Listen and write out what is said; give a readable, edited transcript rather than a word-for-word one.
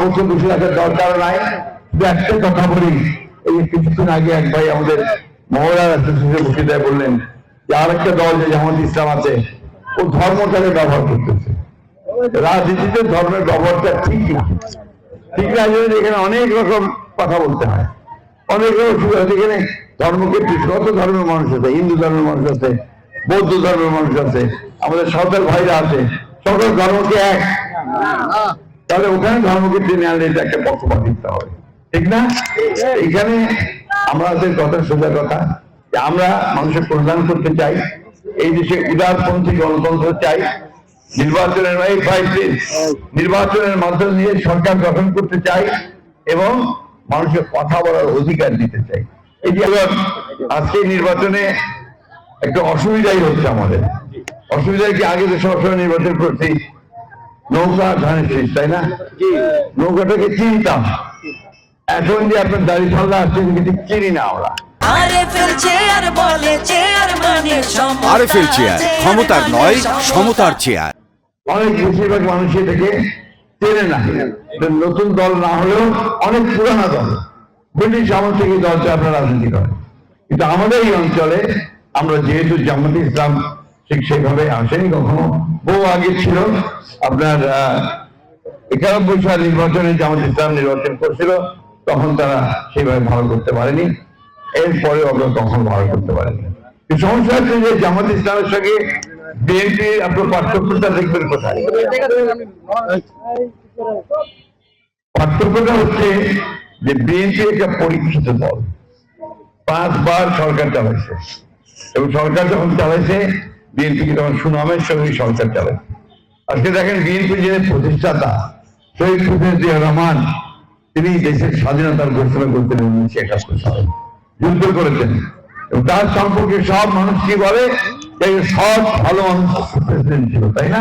বছর বসে রাখার দরকার নাই। একটা কথা বলি, এই কিছুদিন আগে এক ভাই আমাদের মহলার বসিদায় বললেন যে আরেকটা দল যে জামাত ইসলাম আছে ও ধর্মটাকে ব্যবহার করতেছে। রাজনীতিতে ধর্মের ব্যবহারটা ঠিক না, ঠিক না। এখানে অনেক রকম কথা বলতে হয়, অনেক রকম সুবিধা আছে। এখানে ধর্মকে কত ধর্মের মানুষ আছে, হিন্দু ধর্মের মানুষ আছে, বৌদ্ধ ধর্মের মানুষ আছে, আমাদের সাঁওতাল ভাইরা আছে, সকল ধর্মকে এক। তাহলে ওখানে ধর্মকে টেনে আনলে এটা একটা পক্ষপাত দিতে হবে, ঠিক না? এখানে আমাদের কথা সোজা কথা যে আমরা মানুষের কল্যাণ করতে চাই, এই দেশে উদারপন্থী গণতন্ত্র চাই, নির্বাচনের মাধ্যমে নিয়ে সরকার গঠন করতে চাই এবং মানুষের কথা বলার অধিকার দিতে চাই। এই যে আজকে নির্বাচনে একটা অসুবিধাই হচ্ছে আমাদের। অসুবিধা কি, আগে তো সবসময় নির্বাচন করছি নৌকা ধানের শীষ, তাই না? নৌকাটাকে চিনতাম, এখন যে আপনার দাড়ি পাল্লা আসছে ঠিক চিনি না আমরা। আরএফএল চেয়ার, ক্ষমতার নয় সমতার চেয়ার। অনেক বেশিরভাগ মানুষ এটাকে চেনে না। নতুন দল না হলেও অনেক পুরানা দল, ব্রিটিশ আমল থেকে দলটা আপনার রাজনীতি করে। কিন্তু আমাদের এই অঞ্চলে আমরা যেহেতু জামাত ইসলাম ঠিক সেভাবে আসেনি কখনো, বহু আগে ছিল আপনার 91 সাল নির্বাচনে জামাত ইসলাম নির্বাচন করছিল, তখন তারা সেভাবে ভালো করতে পারেনি, এরপরে আমরা কখনো ভালো করতে পারেনি। সমস্যা হচ্ছে যে জামাত ইসলামের সঙ্গে বিএনপি আপনার পার্থক্যটা দেখবেন কোথায়? পার্থক্যটা হচ্ছে যে বিএনপি একটা পরীক্ষিত দল, 5 বার সরকার চালাইছে এবং সরকার যখন চালাইছে বিএনপি তখন সুনামের সঙ্গে সরকার চালাইছে। আজকে দেখেন বিএনপি যে প্রতিষ্ঠাতা শহীদ প্রেসিডেন্ট জিয়া রহমান, তিনি দেশের স্বাধীনতার ঘোষণা করতেন 1971 সালে, যুদ্ধ করেছেন এবং তার সম্পর্কে সব মানুষ কি বলে, সব ভালো মানুষ প্রেসিডেন্ট ছিল, তাই না?